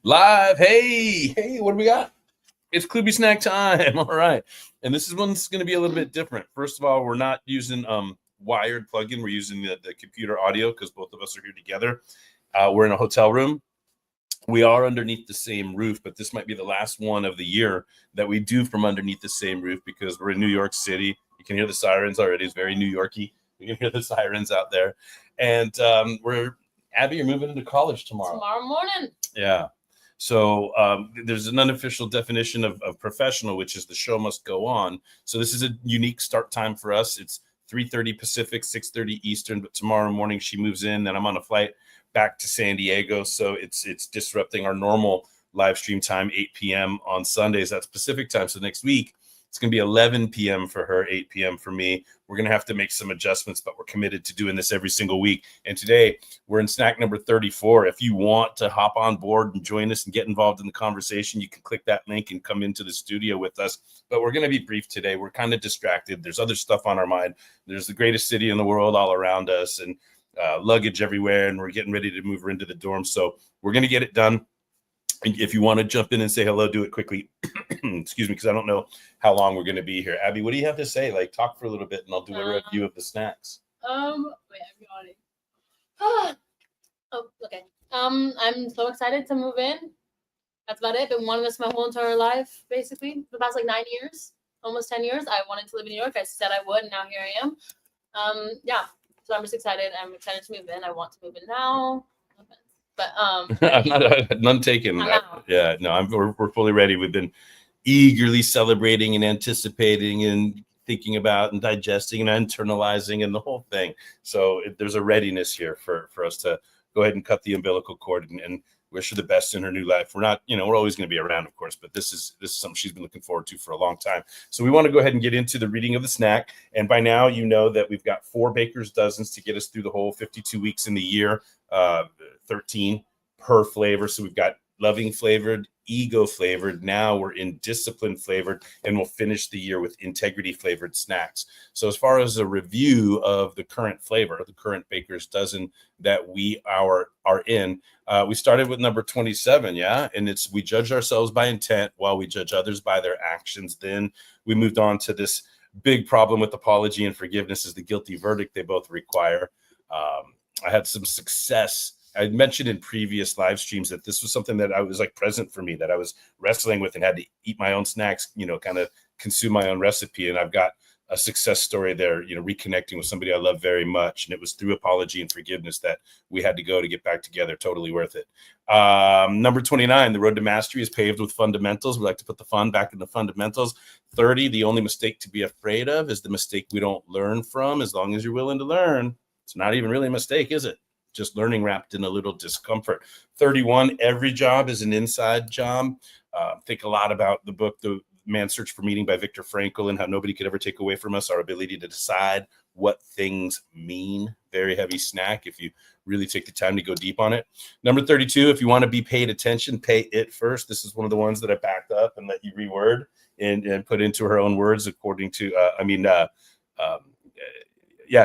Live. Hey, what do we got? It's KloobySnack time. All right. And this one's going to be a little bit different. First of all, we're not using wired plug-in. We're using the computer audio because both of us are here together. We're in a hotel room. We are underneath the same roof, but this might be the last one of the year that we do from underneath the same roof because we're in New York City. You can hear the sirens already. It's very New Yorky. You can hear the sirens out there. And Abby, you're moving into college tomorrow. Tomorrow morning. Yeah. So there's an unofficial definition of professional, which is the show must go on. So this is a unique start time for us. It's 3:30 Pacific, 6:30 Eastern. But tomorrow morning she moves in, and I'm on a flight back to San Diego. So it's disrupting our normal live stream time, 8 p.m. on Sundays. That's Pacific time. So next week it's going to be 11 p.m. for her, 8 p.m. for me. We're going to have to make some adjustments, but we're committed to doing this every single week. And today we're in snack number 34. If you want to hop on board and join us and get involved in the conversation, you can click that link and come into the studio with us. But we're going to be brief today. We're kind of distracted. There's other stuff on our mind. There's the greatest city in the world all around us and luggage everywhere. And we're getting ready to move her into the dorm. So we're going to get it done. If you want to jump in and say hello, do it quickly. Excuse me, because I don't know how long we're going to be here. Abby, what do you have to say? Like, talk for a little bit, and I'll do a review of the snacks. Wait, I'm yawning. Oh, okay. I'm so excited to move in. That's about it. Been wanting this my whole entire life, basically. For the past 9 years, almost 10 years. I wanted to live in New York. I said I would, and now here I am. Yeah. So I'm just excited. I'm excited to move in. I want to move in now. But I'm not, none taken. Yeah, no, we're fully ready. We've been eagerly celebrating and anticipating and thinking about and digesting and internalizing and the whole thing. So there's a readiness here for us to go ahead and cut the umbilical cord and wish her the best in her new life. We're not, we're always going to be around, of course, but this is something she's been looking forward to for a long time. So we want to go ahead and get into the reading of the snack. And by now, you know that we've got 4 baker's dozens to get us through the whole 52 weeks in the year, 13 per flavor. So we've got loving flavored, ego flavored. Now we're in discipline flavored, and we'll finish the year with integrity flavored snacks. So as far as a review of the current flavor, the current baker's dozen that we are in, we started with number 27. Yeah. And we judge ourselves by intent while we judge others by their actions. Then we moved on to this big problem with apology and forgiveness is the guilty verdict they both require. I had some success. I mentioned in previous live streams that this was something that I was like present for me, that I was wrestling with and had to eat my own snacks, kind of consume my own recipe. And I've got a success story there, reconnecting with somebody I love very much. And it was through apology and forgiveness that we had to go to get back together. Totally worth it. Number 29, the road to mastery is paved with fundamentals. We like to put the fun back in the fundamentals. 30, the only mistake to be afraid of is the mistake we don't learn from. As long as you're willing to learn, it's not even really a mistake, is it? Just learning wrapped in a little discomfort. 31, every job is an inside job. Think a lot about the book, The Man's Search for Meaning by Viktor Frankl, and how nobody could ever take away from us our ability to decide what things mean. Very heavy snack if you really take the time to go deep on it. Number 32, if you want to be paid attention, pay it first. This is one of the ones that I backed up and let you reword and put into her own words according to,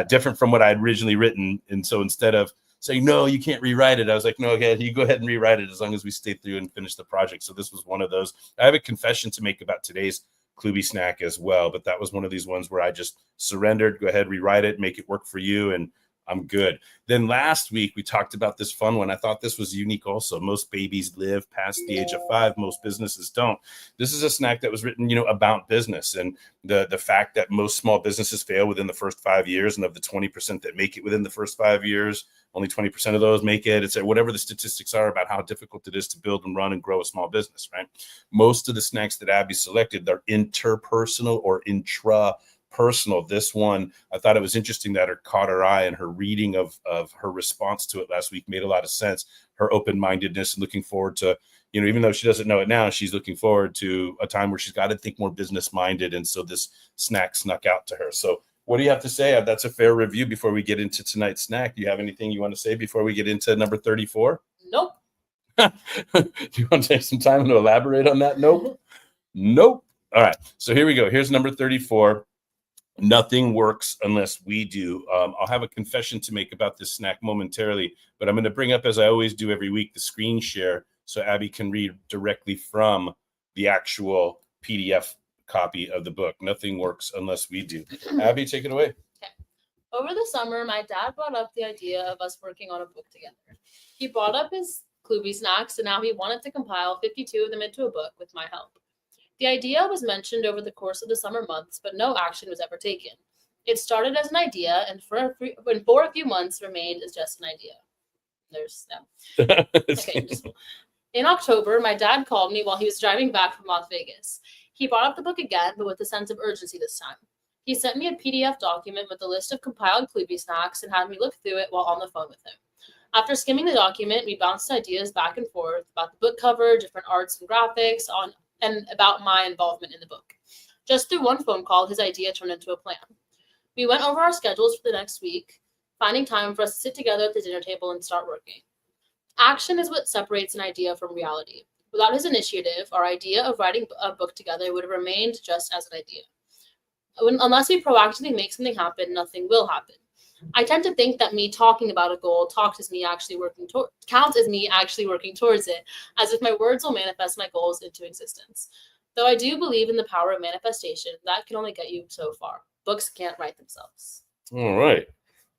different from what I had originally written. And so instead of saying, no, you can't rewrite it, I was like, no, okay, you go ahead and rewrite it as long as we stay through and finish the project. So this was one of those. I have a confession to make about today's KloobySnack as well, but that was one of these ones where I just surrendered. Go ahead, rewrite it, make it work for you, and I'm good. Then last week, we talked about this fun one. I thought this was unique also. Most babies live past the age of 5. Most businesses don't. This is a snack that was written, about business and the fact that most small businesses fail within the first 5 years. And of the 20% that make it within the first 5 years, only 20% of those make it. It's whatever the statistics are about how difficult it is to build and run and grow a small business, right? Most of the snacks that Abby selected, they're interpersonal or intrapersonal. This one, I thought it was interesting that it caught her eye, and her reading of her response to it last week made a lot of sense. Her open-mindedness and looking forward to, even though she doesn't know it now, she's looking forward to a time where she's got to think more business-minded. And so this snack snuck out to her. So what do you have to say? That's a fair review before we get into tonight's snack. Do you have anything you want to say before we get into number 34? Nope. Do you want to take some time to elaborate on that? Nope. Nope. All right. So here we go. Here's number 34. Nothing works unless we do. I'll have a confession to make about this snack momentarily, but I'm going to bring up, as I always do every week, the screen share so Abby can read directly from the actual PDF copy of the book. Nothing works unless we do. Abby, take it away. Okay. Over the summer, my dad brought up the idea of us working on a book together. He brought up his KloobySnacks, and now he wanted to compile 52 of them into a book with my help. The idea was mentioned over the course of the summer months, but no action was ever taken. It started as an idea, and for a few months remained as just an idea. There's no. Okay. In October, my dad called me while he was driving back from Las Vegas. He brought up the book again, but with a sense of urgency this time. He sent me a PDF document with a list of compiled KloobySnacks and had me look through it while on the phone with him. After skimming the document, we bounced ideas back and forth about the book cover, different arts and graphics, and about my involvement in the book. Just through one phone call, his idea turned into a plan. We went over our schedules for the next week, finding time for us to sit together at the dinner table and start working. Action is what separates an idea from reality. Without his initiative, our idea of writing a book together would have remained just as an idea. Unless we proactively make something happen, nothing will happen. I tend to think that me talking about a goal counts as me actually working towards it, as if my words will manifest my goals into existence. Though I do believe in the power of manifestation, that can only get you so far. Books can't write themselves. All right.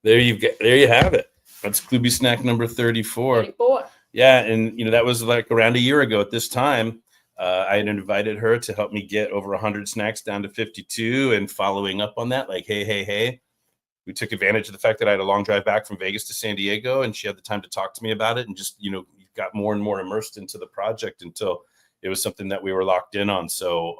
There you have it. That's KloobySnack number 34. 34. Yeah, and that was like around a year ago at this time. I had invited her to help me get over 100 snacks down to 52, and following up on that, like, hey. We took advantage of the fact that I had a long drive back from Vegas to San Diego, and she had the time to talk to me about it, and just, got more and more immersed into the project until it was something that we were locked in on. So,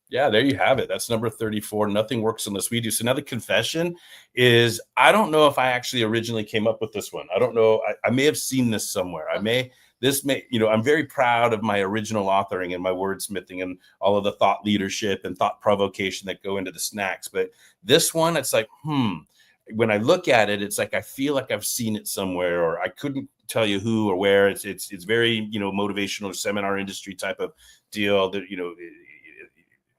yeah, there you have it. That's number 34. Nothing works unless we do. So now the confession is, I don't know if I actually originally came up with this one. I don't know. I may have seen this somewhere. I'm very proud of my original authoring and my wordsmithing and all of the thought leadership and thought provocation that go into the snacks. But this one, it's like, when I look at it, it's like, I feel like I've seen it somewhere, or I couldn't tell you who or where. It's very, motivational seminar industry type of deal that,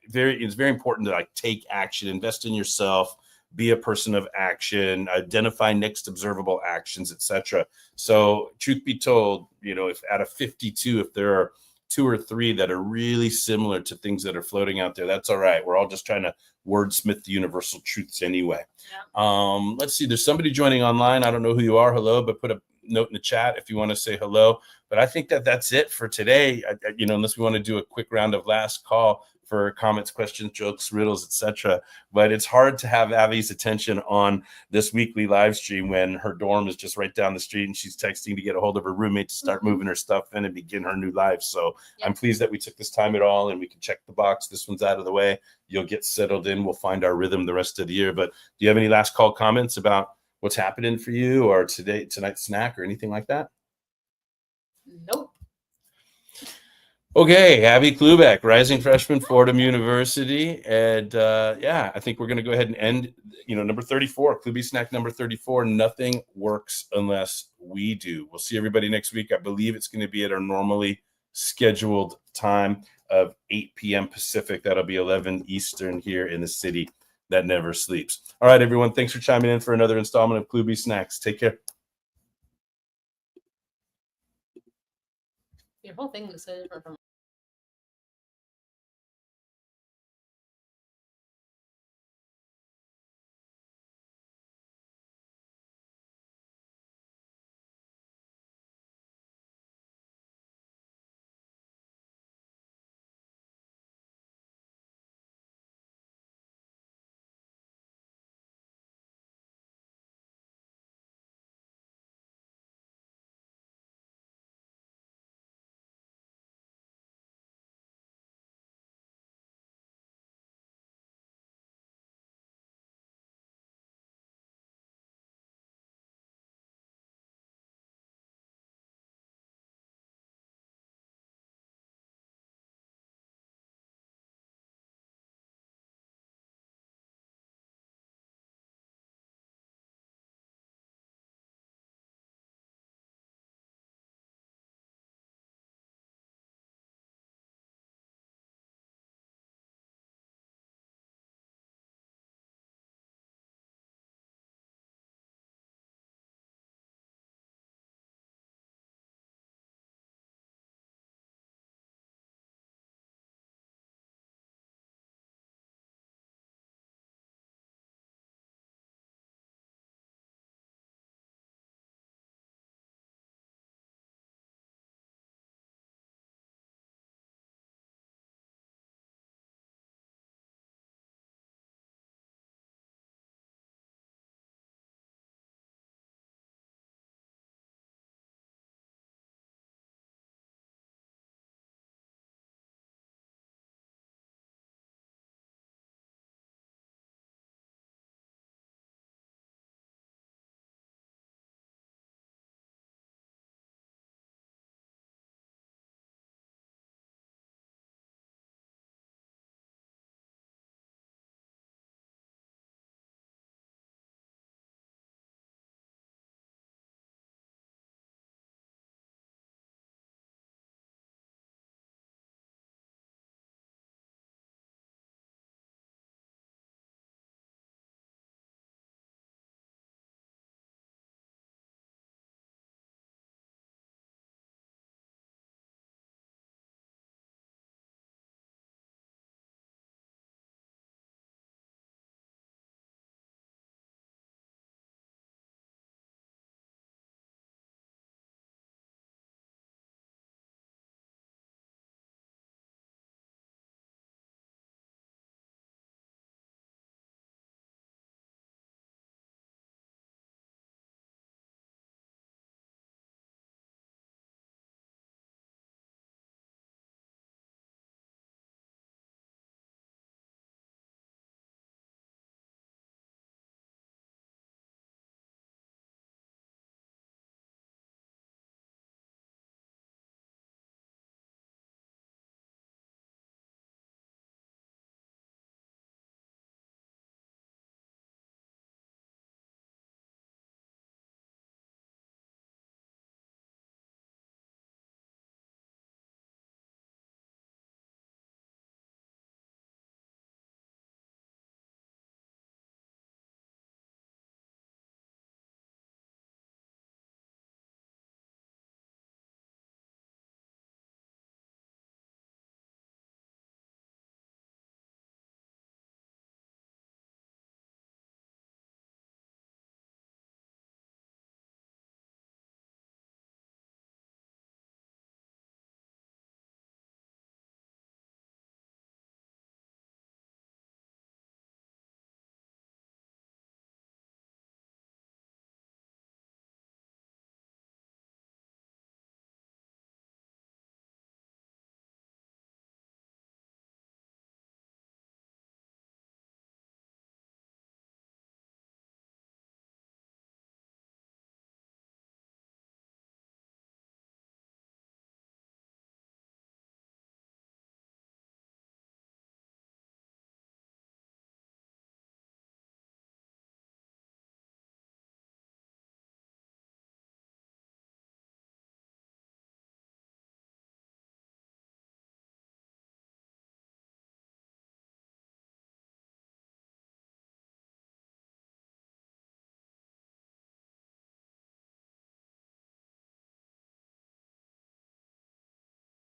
it's very important to like take action, invest in yourself, be a person of action, identify next observable actions, etc. So truth be told, if out of 52, if there are 2 or 3 that are really similar to things that are floating out there, that's all right. We're all just trying to wordsmith the universal truths anyway. Yeah. Let's see. There's somebody joining online. I don't know who you are. Hello, but put a note in the chat if you want to say hello. But I think that's it for today. Unless we want to do a quick round of last call for comments, questions, jokes, riddles, etc. But it's hard to have Abby's attention on this weekly live stream when her dorm is just right down the street and she's texting to get a hold of her roommate to start moving her stuff in and begin her new life. So yep. I'm pleased that we took this time at all, and we can check the box. This one's out of the way. You'll get settled in. We'll find our rhythm the rest of the year. But do you have any last call comments about what's happening for you or tonight's snack or anything like that? Nope. Okay, Abby Klubeck, rising freshman, Fordham University. And I think we're going to go ahead and end, number 34, KloobySnack number 34. Nothing works unless we do. We'll see everybody next week. I believe it's going to be at our normally scheduled time of 8 p.m. Pacific. That'll be 11 Eastern here in the city that never sleeps. All right, everyone. Thanks for chiming in for another installment of KloobySnacks. Take care. Your whole thing looks so different from